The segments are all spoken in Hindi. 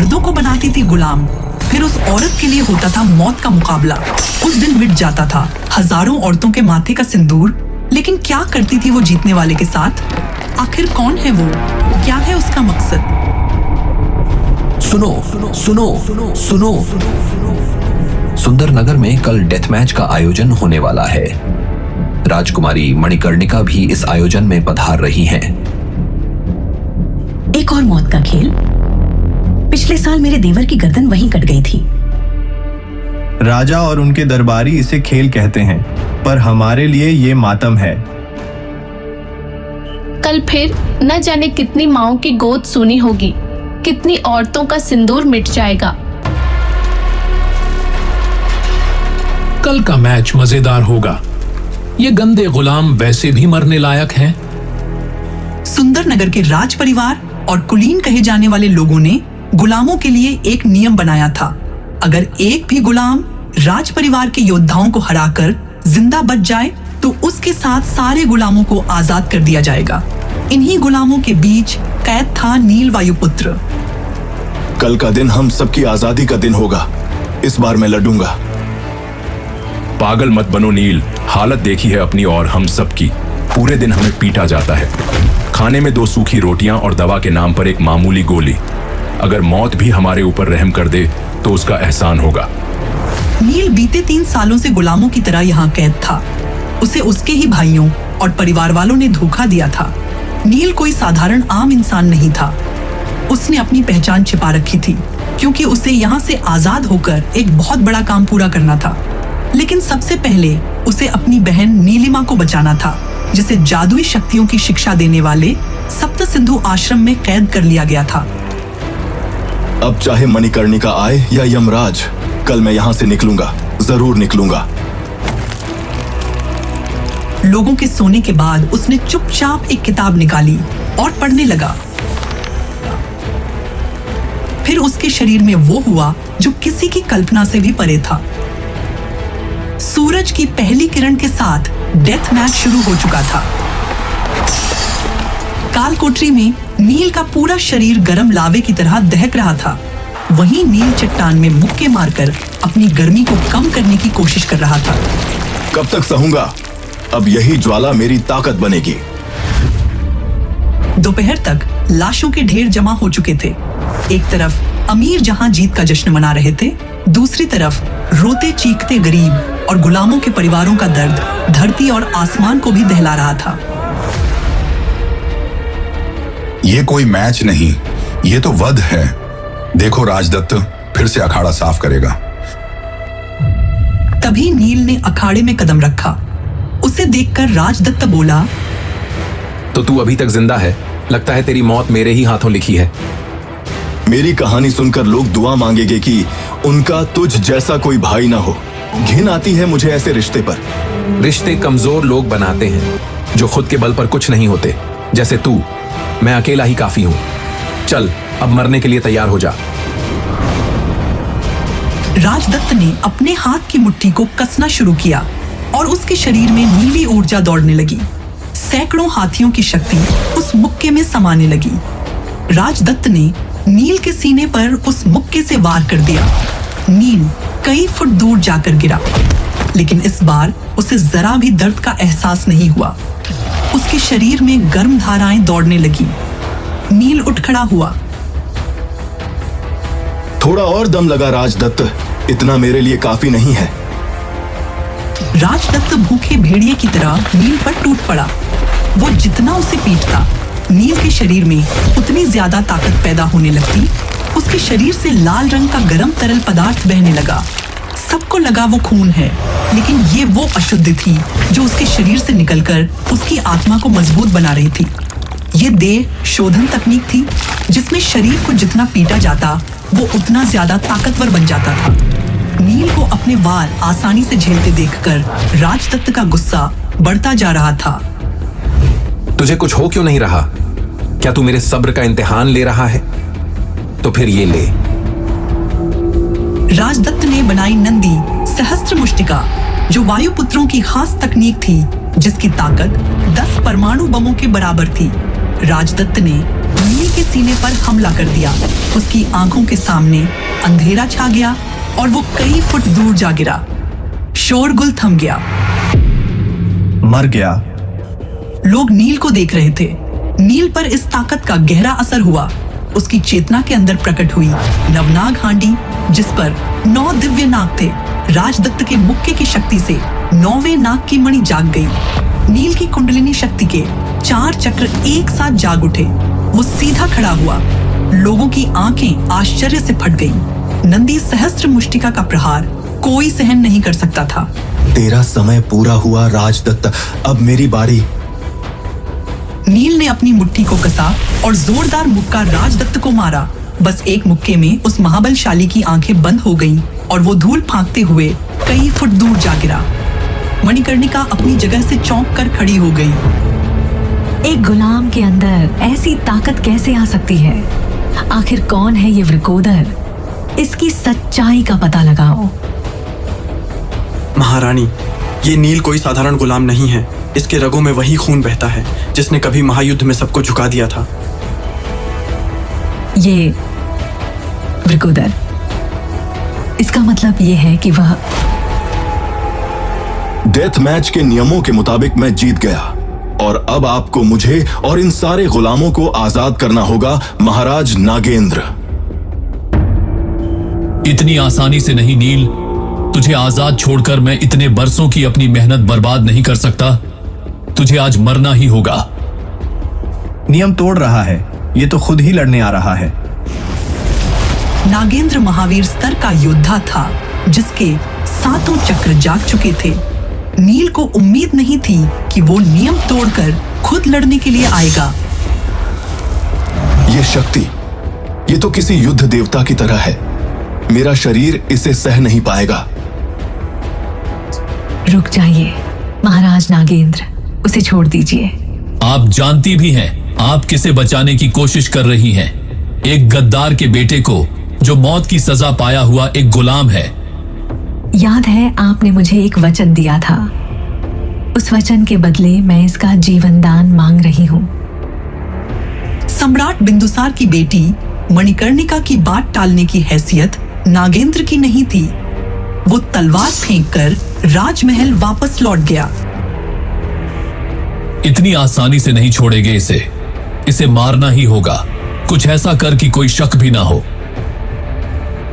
मर्दों को बनाती थी गुलाम, फिर उस औरत के लिए होता था मौत का मुकाबला। उस दिन मिट जाता था हजारों औरतों के माथे का सिंदूर, लेकिन क्या करती थी वो जीतने वाले के साथ? आखिर कौन है वो? क्या है उसका मकसद? सुनो सुनो सुनो सुनो, सुंदरनगर में कल डेथ मैच का आयोजन होने वाला है। राजकुमारी मणिकर्णिका भी इस आयोजन में पधार रही हैं। एक और मौत का खेल। पिछले साल मेरे देवर की गर्दन वहीं कट गई थी। राजा और उनके दरबारी इसे खेल कहते हैं, पर हमारे लिए ये मातम है। कल फिर न जाने कितनी माओं की गोद सूनी होगी, कितनी औरतों का सिंदूर मिट जाएगा। कल का मैच मजेदार होगा। ये गंदे गुलाम वैसे भी मरने लायक हैं। सुंदरनगर के राज परिवार और कुलीन कहे जाने वाले लोगों ने गुलामों के लिए एक नियम बनाया था। अगर एक भी गुलाम राज परिवार के योद्धाओं को हराकर जिंदा बच जाए तो उसके साथ सारे गुलामों को आजाद कर दिया जाएगा। इन्हीं गुलामों के बीच कैद था नील वायुपुत्र। कल का दिन हम सबकी आजादी का दिन होगा। इस बार मैं लड़ूंगा। पागल मत बनो नील, हालत देखी है अपनी और हम सबकी। पूरे दिन हमें पीटा जाता है, खाने में 2 सूखी रोटियां और दवा के नाम पर एक मामूली गोली। अगर मौत भी हमारे ऊपर रहम कर दे तो उसका एहसान होगा। नील बीते 3 सालों से गुलामों की तरह यहाँ कैद था। उसे उसके ही भाइयों और परिवार वालों ने धोखा दिया था। नील कोई साधारण आम इंसान नहीं था। उसने अपनी पहचान छिपा रखी थी, क्योंकि उसे यहाँ से आजाद होकर एक बहुत बड़ा काम पूरा करना था। लेकिन सबसे पहले उसे अपनी बहन नीलिमा को बचाना था, जिसे जादुई शक्तियों की शिक्षा देने वाले सप्त सिंधु आश्रम में कैद कर लिया गया था। अब चाहे मणिकर्णिका आए या यमराज, कल मैं यहाँ से निकलूंगा, जरूर निकलूंगा। लोगों के सोने के बाद उसने चुपचाप एक किताब निकाली और पढ़ने लगा। फिर उसके शरीर में वो हुआ जो किसी की कल्पना से भी परे था। सूरज की पहली किरण के साथ डेथ मैच शुरू हो चुका था। कालकोठरी में नील का पूरा शरीर गर्म लावे की तरह दहक रहा था। वहीं नील चट्टान में मुक्के मारकर अपनी गर्मी को कम करने की कोशिश कर रहा था। कब तक सहूंगा? अब यही ज्वाला मेरी ताकत बनेगी। दोपहर तक लाशों के ढेर जमा हो चुके थे। एक तरफ अमीर जहां जीत का जश्न मना रहे थे, दूसरी तरफ रोते चीखते गरीब और गुलामों के परिवारों का दर्द धरती और आसमान को भी दहला रहा था। ये कोई मैच नहीं, ये तो वध है। देखो राजदत्त फिर से अखाड़ा साफ करेगा। तभी नील ने अखाड़े में कदम रखा। उसे देखकर राजदत्त बोला, तो तू अभी तक जिंदा है? लगता है तेरी मौत मेरे ही हाथों लिखी है। मेरी कहानी सुनकर लोग दुआ मांगेंगे कि उनका तुझ जैसा कोई भाई ना हो। घिन आती है मुझे ऐसे रिश्ते पर। रिश्ते कमजोर लोग बनाते हैं, जो खुद के बल पर कुछ नहीं होते, जैसे तू। मैं अकेला ही काफी हूं। चल, अब मरने के लिए तैयार हो जा। राजदत्त ने अपने हाथ की मुट्ठी को कसना शुरू किया और उसके शरीर में नीली ऊर्जा दौड़ने लगी। सैकड़ों हाथियों की शक्ति उस मुक्के में समाने लगी। राजदत्त ने नील के सीने पर उस मुक्के से वार कर दिया। नील कई फुट दूर जाकर गिरा, लेकिन इस बार उसे जरा भी दर्द का एहसास नहीं हुआ। उसके शरीर में गर्म धाराएं दौड़ने लगी। नील उठ खड़ा हुआ। थोड़ा और दम लगा राजदत्त, इतना मेरे लिए काफी नहीं है। राजदत्त भूखे भेड़िए की तरह नील पर टूट पड़ा। वो जितना उसे पीटता, नील के शरीर में उतनी ज्यादा ताकत पैदा होने लगती। उसके शरीर से लाल रंग का गर्म तरल पदार्थ बहने लगा। सबको लगा वो खून है, लेकिन ये वो अशुद्धि थी जो उसके शरीर से निकलकर उसकी आत्मा को मजबूत बना रही थी। ये देह शोधन तकनीक थी, जिसमें शरीर को जितना पीटा जाता वो उतना ज्यादा ताकतवर बन जाता था। नील को अपने वार आसानी से झेलते देखकर राजदत्त का गुस्सा बढ़ता जा रहा था। तुझे कुछ हो क्यों नहीं रहा? क्या तू मेरे सब्र का इम्तिहान ले रहा है? तो फिर ये ले। राजदत्त ने बनाई नंदी सहस्त्र मुष्टिका, जो वायुपुत्रों की खास तकनीक थी, जिसकी ताकत 10 परमाणु बमों के बराबर थी। राजदत्त ने नील के सीने पर हमला कर दिया। उसकी आंखों के सामने अंधेरा छा गया और वो कई फुट दूर जा गिरा। शोरगुल थम गया। मर गया। लोग नील को देख रहे थे। नील पर इस ताकत का गहरा असर हुआ। उसकी चेतना के अंदर प्रकट हुई नवनाग हांडी, जिस पर 9 दिव्य नाग थे। राजदत्त के मुक्के की शक्ति से 9वें नाग की मणि जाग गई। नील की कुंडलिनी शक्ति के 4 चक्र एक साथ जाग उठे। वो सीधा खड़ा हुआ। लोगों की आंखें आश्चर्य से फट गईं। नंदी सहस्त्र मुष्टिका का प्रहार कोई सहन नहीं कर सकता था। तेरा समय पूरा हुआ राजदत्त, अब मेरी बारी। नील ने अपनी मुट्ठी को कसा और जोरदार मुक्का राजदत्त को मारा। बस एक मुक्के में उस महाबलशाली की आंखें बंद हो गईं और वो धूल फांकते हुए कई फुट दूर जा गिरा। मणिकर्णिका अपनी जगह से चौंक कर खड़ी हो गई। एक गुलाम के अंदर ऐसी ताकत कैसे आ सकती है? आखिर कौन है ये वृकोदर? इसकी सच्चाई का पता लगाओ। महारानी, ये नील कोई साधारण गुलाम नहीं है। इसके रगों में वही खून बहता है जिसने कभी महायुद्ध में सबको झुका दिया था। ये वृकोदर, इसका मतलब ये है कि वह डेथ मैच के नियमों के मुताबिक मैं जीत गया और अब आपको मुझे और इन सारे गुलामों को आजाद करना होगा महाराज नागेंद्र। इतनी आसानी से नहीं नील। तुझे आजाद छोड़कर मैं इतने बरसों की अपनी मेहनत बर्बाद नहीं कर सकता। तुझे आज मरना ही होगा। नियम तोड़ रहा है। ये तो खुद ही लड़ने आ रहा है। नागेंद्र महावीर स्तर का योद्धा था, जिसके 7 चक्र जाग चुके थे। नील को उम्मीद नहीं थी कि वो नियम तोड़कर खुद लड़ने के लिए आएगा। ये शक्ति, ये तो किसी युद्ध देवता की तरह है। मेरा शरीर इसे सह नहीं पाएगा। रुक जाइए महाराज नागेंद्र, उसे छोड़ दीजिए। आप जानती भी हैं आप किसे बचाने की कोशिश कर रही हैं। एक गद्दार के बेटे को, जो मौत की सजा पाया हुआ एक गुलाम है। याद है आपने मुझे एक वचन दिया था। उस वचन के बदले मैं इसका जीवन दान मांग रही हूँ। सम्राट बिंदुसार की बेटी मणिकर्णिका की बात टालने की हैसियत नागेंद्र की नहीं थी। वो तलवार फेंककर राजमहल वापस लौट गया। इतनी आसानी से नहीं छोड़ेंगे इसे। इसे मारना ही होगा। कुछ ऐसा कर कि कोई शक भी ना हो।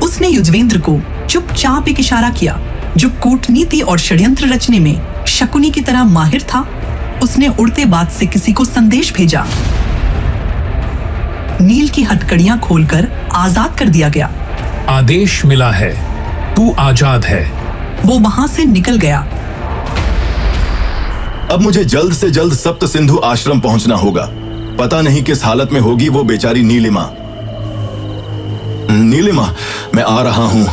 उसने युजवेंद्र को चुपचाप एक इशारा किया, जो कूटनीति और षड्यंत्र रचने में शकुनी की तरह माहिर था। उसने उड़ते बात से किसी को संदेश भेजा। नील की हथकड़ियां खोलकर आजाद कर दिया गया। आदेश मिला है, तू आजाद है। वो वहां से निकल गया। अब मुझे जल्द से जल्द सप्त सिंधु आश्रम पहुंचना होगा। पता नहीं किस हालत में होगी वो बेचारी नीलिमा। नीलिमा, मैं आ रहा हूं।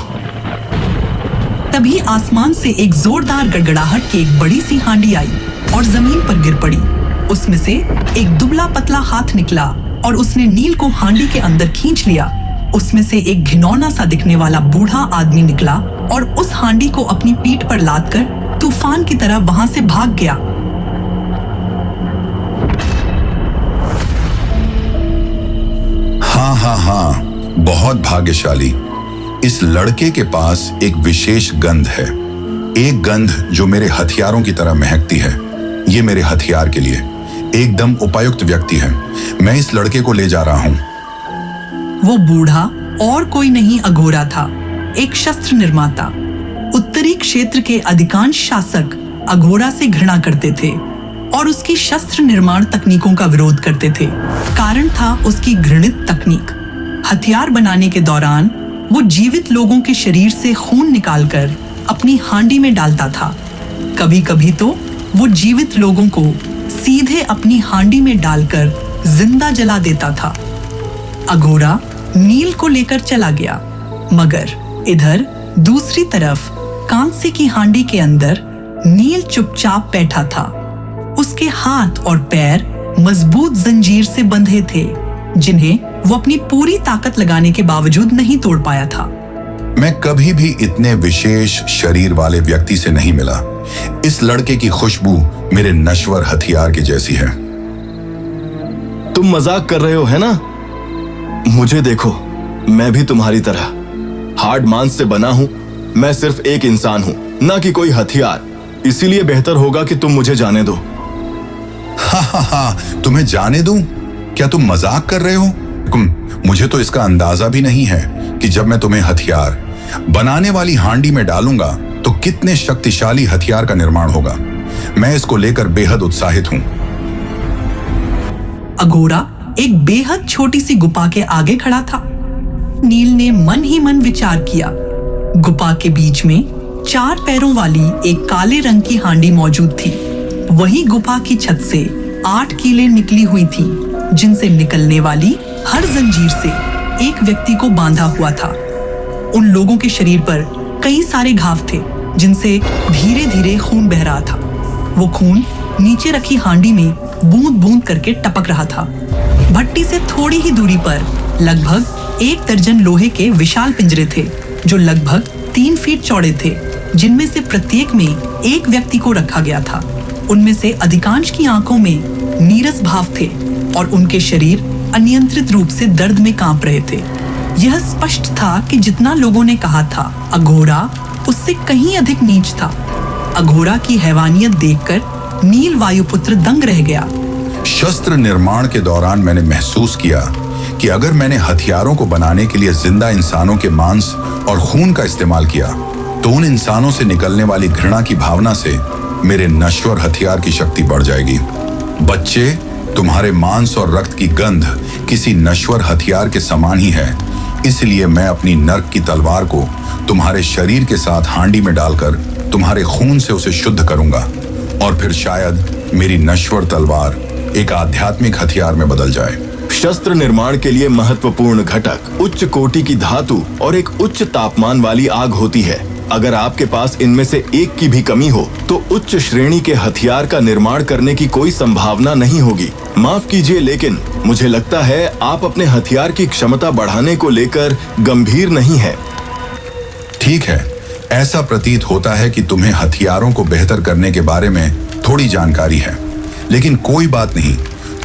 तभी आसमान से एक जोरदार गड़गड़ाहट की एक बड़ी सी हांडी आई और जमीन पर गिर पड़ी। उसमें से एक दुबला पतला हाथ निकला और उसने नील को हांडी के अंदर खींच लिया। उसमें से एक घिनौना सा दिखने वाला बूढ़ा आदमी निकला और उस हांडी को अपनी पीठ पर लादकर तूफान की तरह वहां से भाग गया। हाँ, बहुत भाग्यशाली। इस लड़के के पास एक विशेष गंध है। एक गंध जो मेरे हथियारों की तरह महकती है। ये मेरे हथियार के लिए एकदम उपयुक्त व्यक्ति है। मैं इस लड़के को ले जा रहा हूँ। वो बूढ़ा और कोई नहीं अघोरा था, एक शस्त्र निर्माता। उत्तरी क्षेत्र के अधिकांश शासक अघोरा से घृणा करते थे और उसकी शस्त्र निर्माण तकनीकों का विरोध करते थे। कारण था उसकी घृणित तकनीक। हथियार बनाने के दौरान वो जीवित लोगों के शरीर से खून निकालकर अपनी हांडी में डालता था। कभी कभी तो वो जीवित लोगों को सीधे अपनी हांडी में डालकर जिंदा जला देता था। अघोरा नील को लेकर चला गया, मगर इधर दूसरी तरफ कांसे की हांडी के अंदर नील चुपचाप बैठा था। उसके हाथ और पैर मजबूत जंजीर से बंधे थे, जिन्हें वो अपनी पूरी ताकत लगाने के बावजूद नहीं तोड़ पाया था। मैं कभी भी इतने विशेष शरीर वाले व्यक्ति से नहीं मिला। इस लड़के की खुशबू मेरे नश्वर हथियार की जैसी है। तुम मजाक कर रहे हो है ना? मुझे देखो, मैं भी तुम्हारी तरह हार्ड मांस से बना हूं। मैं सिर्फ एक इंसान हूं, ना कि कोई हथियार। इसीलिए बेहतर होगा कि तुम मुझे जाने दो। तुम्हें जाने दूं? क्या तुम मजाक कर रहे हो? मुझे तो इसका अंदाजा भी नहीं है कि जब मैं तुम्हें हथियार बनाने वाली हांडी में डालूंगा तो कितने शक्तिशाली हथियार का निर्माण होगा। मैं इसको लेकर बेहद उत्साहित हूं। अघोरा एक बेहद छोटी सी गुफा के आगे खड़ा था। नील ने मन ही मन विचार किया। गुफा के बीच में 4 पैरों वाली एक काले रंग की हांडी मौजूद थी। वही गुफा की छत से 8 कीलें निकली हुई थी, जिनसे निकलने वाली हर जंजीर से एक व्यक्ति को बांधा हुआ था। उन लोगों के शरीर पर कई सारे घाव थे, जिनसे धीरे धीरे खून बह रहा था। वो खून नीचे रखी हांडी में बूंद बूंद करके टपक रहा था। भट्टी से थोड़ी ही दूरी पर लगभग 1 दर्जन लोहे के विशाल पिंजरे थे, जो लगभग 3 फीट चौड़े थे, जिनमें से प्रत्येक में एक व्यक्ति को रखा गया था। उनमें से अधिकांश की आंखों में नीरस भाव थे और उनके शरीर अनियंत्रित रूप से दर्द में कांप रहे थे। यह स्पष्ट था कि जितना लोगों ने कहा था, अघोरा उससे कहीं अधिक नीच था। अघोरा की हैवानियत देखकर नील वायुपुत्र दंग रह गया। शस्त्र निर्माण के दौरान मैंने महसूस किया कि अगर मैंने हथियारों को बनाने के लिए जिंदा इंसानों के मांस और खून का इस्तेमाल किया तो उन इंसानों से निकलने वाली घृणा की भावना से मेरे नश्वर हथियार की शक्ति बढ़ जाएगी। बच्चे, तुम्हारे मांस और रक्त की गंध किसी नश्वर हथियार के समान ही है। इसलिए मैं अपनी नर्क की तलवार को तुम्हारे शरीर के साथ हांडी में डालकर तुम्हारे खून से उसे शुद्ध करूंगा और फिर शायद मेरी नश्वर तलवार एक आध्यात्मिक हथियार में बदल जाए। शस्त्र निर्माण के लिए महत्वपूर्ण घटक उच्च कोटि की धातु और एक उच्च तापमान वाली आग होती है। अगर आपके पास इनमें से एक की भी कमी हो तो उच्च श्रेणी के हथियार का निर्माण करने की कोई संभावना नहीं होगी। माफ कीजिए, लेकिन मुझे लगता है आप अपने हथियार की क्षमता बढ़ाने को लेकर गंभीर नहीं है। ठीक है, ऐसा प्रतीत होता है कि तुम्हें हथियारों को बेहतर करने के बारे में थोड़ी जानकारी है, लेकिन कोई बात नहीं,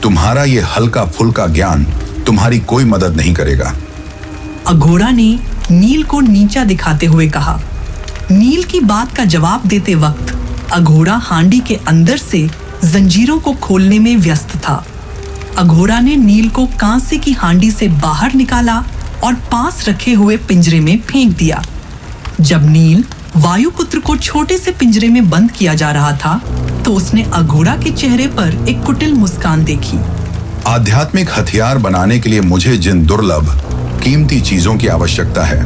तुम्हारा ये हल्का फुल्का ज्ञान तुम्हारी कोई मदद नहीं करेगा। अघोरा ने नील को नीचा दिखाते हुए कहा। नील की बात का जवाब देते वक्त अघोरा हांडी के अंदर से जंजीरों को खोलने में व्यस्त था। अघोरा ने नील को कांसे की हांडी से बाहर निकाला और पास रखे हुए पिंजरे में फेंक दिया। जब नील वायुपुत्र को छोटे से पिंजरे में बंद किया जा रहा था तो उसने अघोरा के चेहरे पर एक कुटिल मुस्कान देखी। आध्यात्मिक हथियार बनाने के लिए मुझे जिन दुर्लभ कीमती चीजों की आवश्यकता है,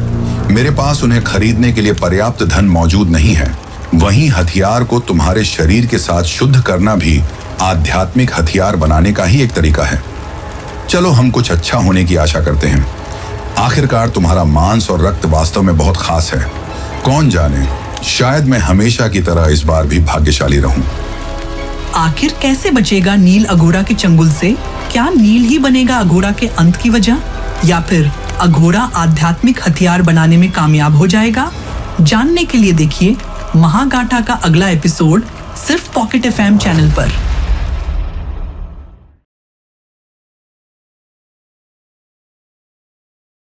मेरे पास उन्हें खरीदने के लिए पर्याप्त धन मौजूद नहीं है। वहीं हथियार को तुम्हारे शरीर के साथ शुद्ध करना भी आध्यात्मिक हथियार बनाने का ही एक तरीका है। चलो हम कुछ अच्छा होने की आशा करते हैं। आखिरकार तुम्हारा मांस और रक्त वास्तव में बहुत खास है। कौन जाने, शायद मैं हमेशा की तरह इस बार भी भाग्यशाली रहूं। आखिर कैसे बचेगा नील अघोरा के चंगुल से? क्या नील ही बनेगा अघोरा के अंत की वजह, या फिर अघोरा आध्यात्मिक हथियार बनाने में कामयाब हो जाएगा? जानने के लिए देखिए महागाथा का अगला एपिसोड सिर्फ पॉकेट FM चैनल पर।